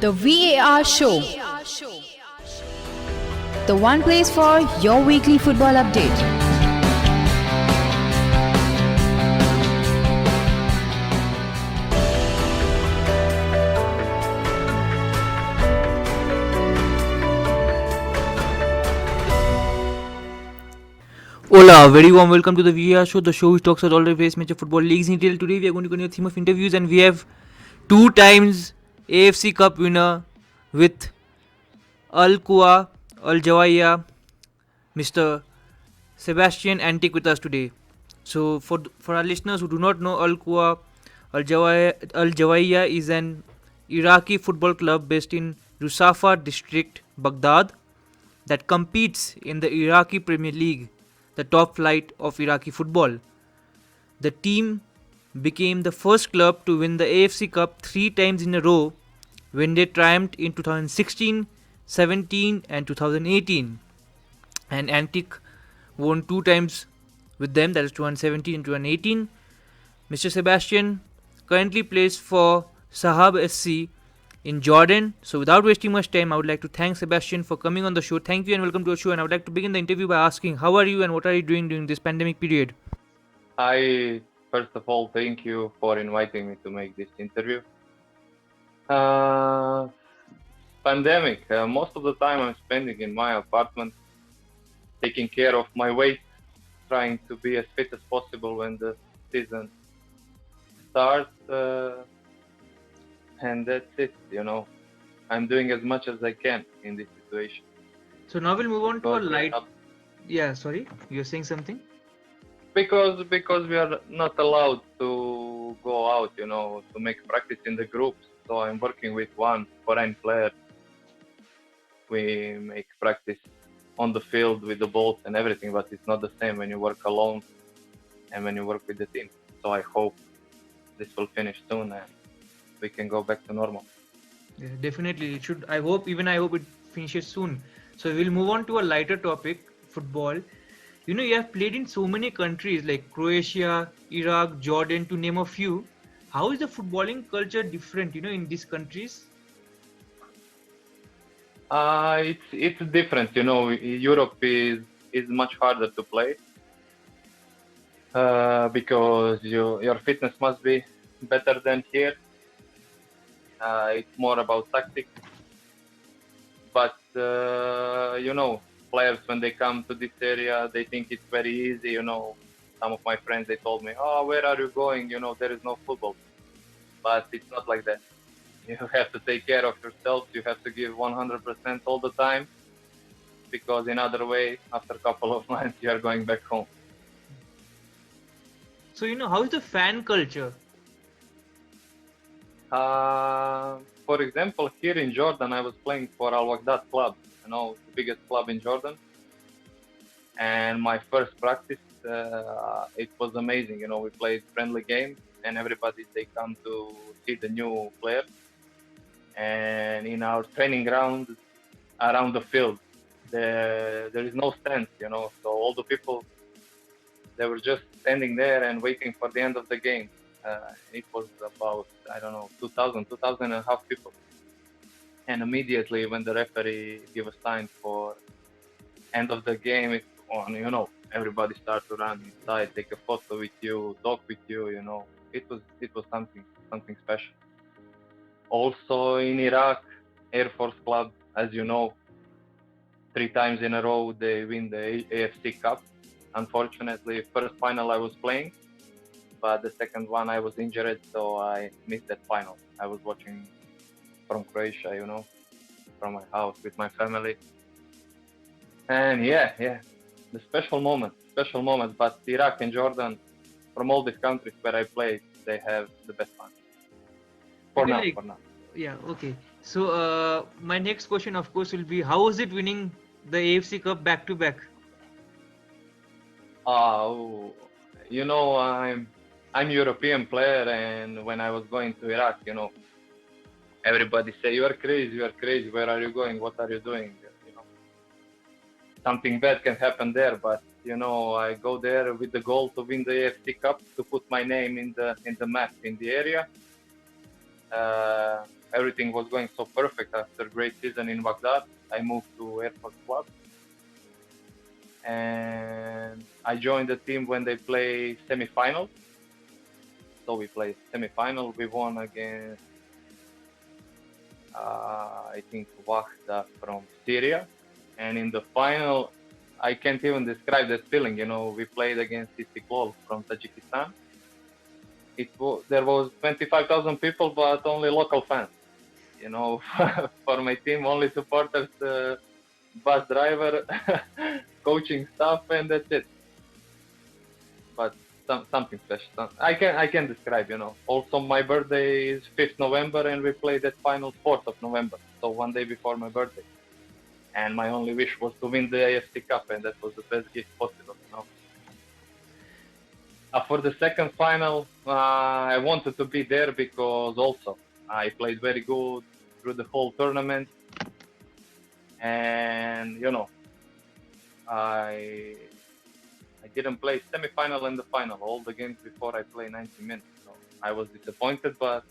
The VAR Show. The one place for your weekly football update. Hola, very warm welcome to the VAR Show, the show which talks about all the various major football leagues in detail. Today we are going to continue the theme of interviews, and we have two times AFC Cup winner with Al Kuwa Al Jawaiya, Mr. Sebastijan Antić with us today. So for our listeners who do not know, Al Kuwa Al Jawaiya is an Iraqi football club based in Rusafa district, Baghdad, that competes in the Iraqi Premier League, the top flight of Iraqi football. The team became the first club to win the AFC Cup 3 times in a row when they triumphed in 2016, 17 and 2018. And Antić won 2 times with them, that is 2017 and 2018. Mr. Sebastian currently plays for Sahab SC in Jordan. So without wasting much time, I would like to thank Sebastian for coming on the show. Thank you and welcome to our show. And I would like to begin the interview by asking, how are you and what are you doing during this pandemic period? First of all, thank you for inviting me to make this interview. Pandemic. Most of the time I'm spending in my apartment, taking care of my weight, trying to be as fit as possible when the season starts. And that's it, I'm doing as much as I can in this situation. So now we'll move on to a light... Yeah, sorry, you're saying something? Because we are not allowed to go out, to make practice in the groups. So I'm working with one foreign player. We make practice on the field with the balls and everything, but it's not the same when you work alone and when you work with the team. So I hope this will finish soon and we can go back to normal. Yeah, definitely it should. I hope it finishes soon. So we'll move on to a lighter topic, football. You have played in so many countries like Croatia, Iraq, Jordan, to name a few. How is the footballing culture different, in these countries? It's different. Europe is much harder to play because your fitness must be better than here. It's more about tactics. But, players, when they come to this area, they think it's very easy. Some of my friends, they told me, oh, where are you going? There is no football. But it's not like that. You have to take care of yourself. You have to give 100% all the time. Because in other way, after a couple of months, you are going back home. So, how is the fan culture? For example, here in Jordan, I was playing for Al Waqdat club, the biggest club in Jordan. And my first practice, it was amazing. We played friendly games, and everybody, they come to see the new players. And in our training ground, around the field, there is no stands, So all the people, they were just standing there and waiting for the end of the game. It was about, 2,000 and a half people. And immediately when the referee gave a sign for end of the game, it's on, everybody started to run inside, take a photo with you, talk with you, It was something special. Also in Iraq, Air Force Club, as you know, 3 times in a row they win the AFC Cup. Unfortunately, first final I was playing, but the second one I was injured, so I missed that final. I was watching from Croatia, from my house with my family. And yeah, the special moment. But Iraq and Jordan, from all these countries where I played, they have the best fun. For now. Yeah, okay. So my next question, of course, will be, how is it winning the AFC Cup back to back? I'm European player, and when I was going to Iraq, everybody say, you are crazy, where are you going, what are you doing? Something bad can happen there, but I go there with the goal to win the AFC Cup, to put my name in the map in the area. everything was going so perfect after a great season in Baghdad. I moved to Airport Club, and I joined the team when they play semi-final. So we played semi-final. We won against, I think, Wahda from Syria. And in the final, I can't even describe that feeling. We played against Istiklol from Tajikistan. There was 25,000 people, but only local fans. For my team, only supporters, bus driver, coaching staff, and that's it. But something special. I can describe. Also, my birthday is 5th November, and we played that final 4th of November. So one day before my birthday. And my only wish was to win the AFC Cup, and that was the best gift possible. For the second final, I wanted to be there because also I played very good through the whole tournament, and I didn't play semi-final and the final. All the games before I played 90 minutes. So I was disappointed, but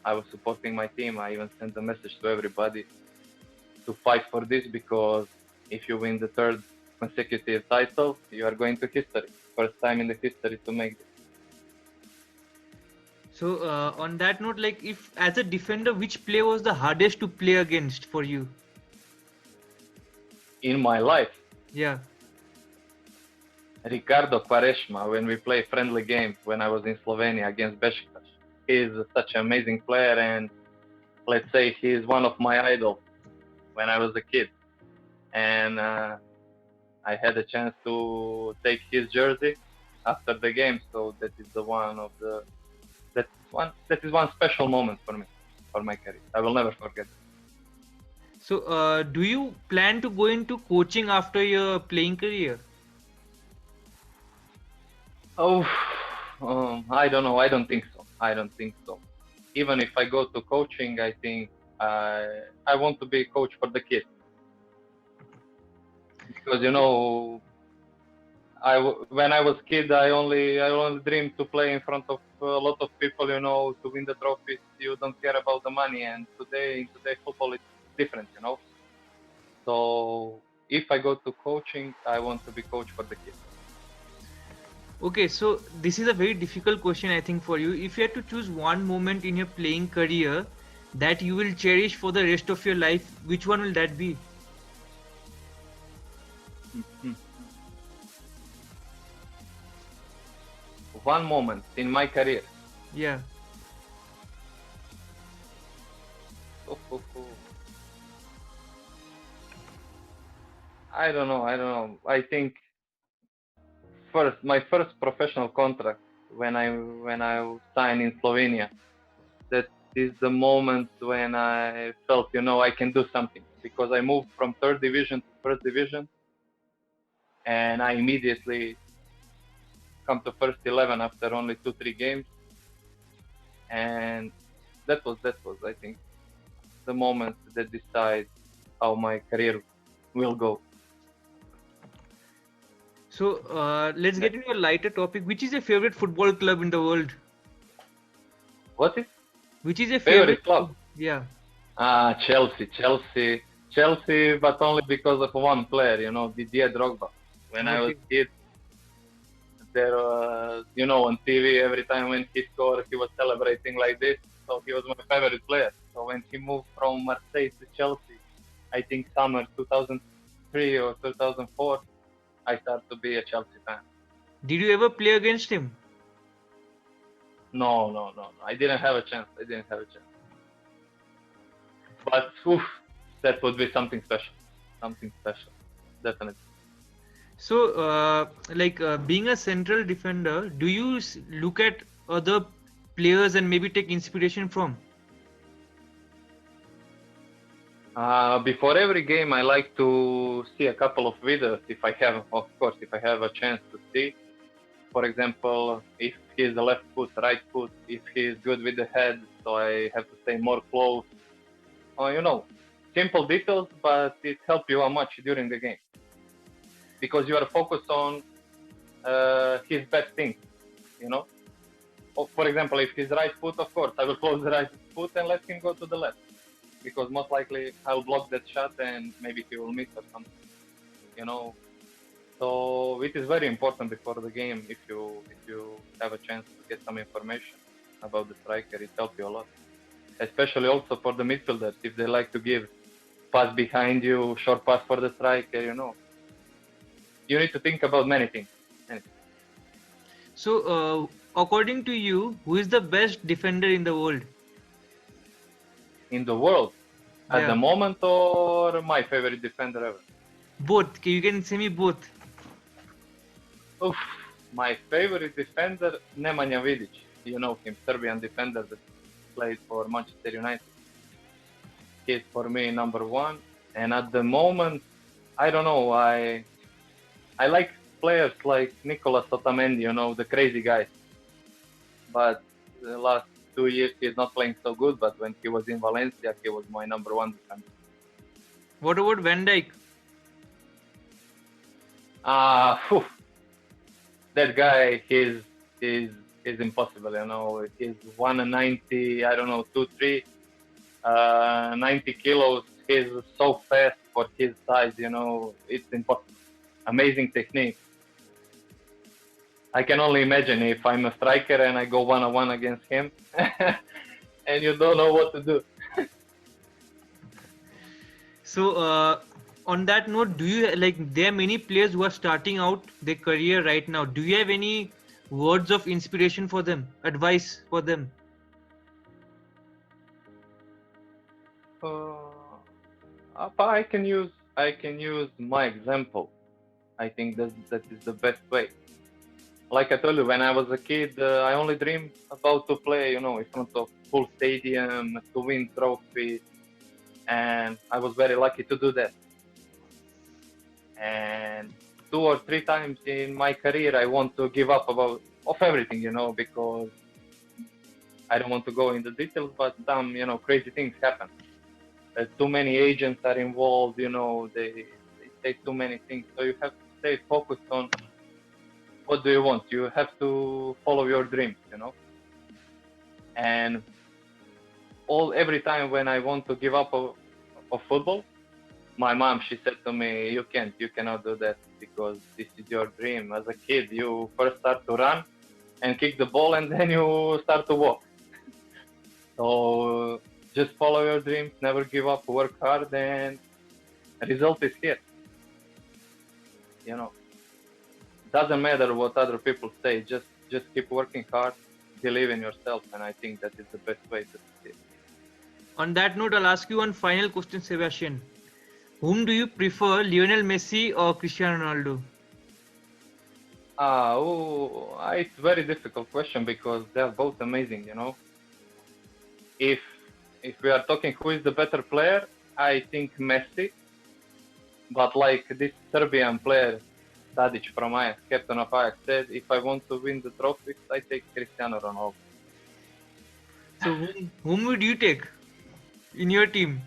I was supporting my team. I even sent a message to everybody to fight for this, because if you win the third consecutive title, you are going to history. First time in the history to make this. So on that note, like, if as a defender, which player was the hardest to play against for you? In my life, Yeah. Ricardo Quaresma, when we play friendly game when I was in Slovenia against Besiktas. He is such an amazing player, and let's say he is one of my idols when I was a kid. And I had a chance to take his jersey after the game, so that is one special moment for me, for my career. I will never forget it. So do you plan to go into coaching after your playing career? Oh, I don't know. I don't think so. Even if I go to coaching, I think I want to be a coach for the kids, because when I was kid, I only dreamed to play in front of a lot of people. To win the trophies, you don't care about the money. And today football is different. So if I go to coaching, I want to be coach for the kids. Okay, so this is a very difficult question, I think, for you. If you had to choose one moment in your playing career that you will cherish for the rest of your life, which one will that be? One moment in my career. Yeah. I don't know. I think my first professional contract when I signed in Slovenia. That is the moment when I felt, I can do something, because I moved from third division to first division, and I immediately come to first 11 after only 2-3 games, and that was I think the moment that decides how my career will go. So let's get into a lighter topic. Which is your favorite football club in the world? What is Which is your favorite club? Yeah. Chelsea, but only because of one player, Didier Drogba. When I was kid, there was, on TV, every time when he scored, he was celebrating like this. So he was my favorite player. So when he moved from Marseille to Chelsea, I think summer 2003 or 2004, I started to be a Chelsea fan. Did you ever play against him? No. I didn't have a chance. But that would be something special. Definitely. So, being a central defender, do you look at other players and maybe take inspiration from? Before every game, I like to see a couple of videos if I have a chance to see. For example, if he's the left foot, right foot, if he's good with the head, so I have to stay more close. Simple details, but it helps you much during the game, because you are focused on his best thing, for example, if he's right foot, of course, I will close the right foot and let him go to the left, because most likely I'll block that shot and maybe he will miss or something. You know, so it is very important before the game. If you have a chance to get some information about the striker, it helps you a lot. Especially also for the midfielders, if they like to give pass behind you, short pass for the striker. You need to think about many things. So, according to you, who is the best defender in the world? In the world, at Yeah. the moment, or my favorite defender ever? Both. You can say me both. Oof, my favorite defender, Nemanja Vidic. You know him, Serbian defender that played for Manchester United. He's for me number one. And at the moment, I don't know. I like players like Nicolas Otamendi, the crazy guys. But the last 2 years he's not playing so good. But when he was in Valencia, he was my number one defender. What about Van Dijk? That guy, he's impossible. He's 190, I don't know, 2'3", 90 kilos. He's so fast for his size. It's impossible. Amazing technique. I can only imagine if I'm a striker and I go one-on-one against him, and you don't know what to do. So, on that note, do you there are many players who are starting out their career right now. Do you have any words of inspiration for them, advice for them? I can use my example. I think that is the best way. Like I told you, when I was a kid, I only dreamed about to play, in front of full stadium, to win trophies, and I was very lucky to do that. And 2 or 3 times in my career, I want to give up of everything, because I don't want to go into details, but some, crazy things happen. Too many agents are involved, they say too many things. So you have to stay focused on what do you want. You have to follow your dreams, And every time when I want to give up of football, my mom, she said to me, you cannot do that, because this is your dream. As a kid, you first start to run and kick the ball, and then you start to walk. So just follow your dreams, never give up, work hard, and the result is here. Doesn't matter what other people say, just keep working hard, believe in yourself, and I think that is the best way to succeed. On that note, I'll ask you one final question, Sebastian. Whom do you prefer, Lionel Messi or Cristiano Ronaldo? It's a very difficult question, because they are both amazing, If we are talking who is the better player, I think Messi. But like this Serbian player, Antić from Ajax, captain of Ajax, said, if I want to win the trophies, I take Cristiano Ronaldo. So whom would you take in your team?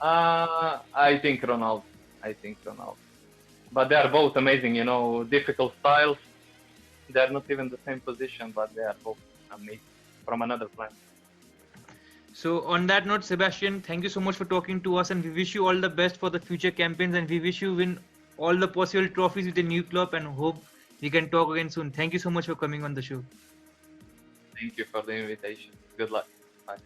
I think Ronaldo. But they are both amazing, difficult styles. They are not even the same position, but they are both amazing from another planet. So on that note, Sebastian, thank you so much for talking to us, and we wish you all the best for the future campaigns, and we wish you win all the possible trophies with the new club, and hope we can talk again soon. Thank you so much for coming on the show. Thank you for the invitation. Good luck. Bye.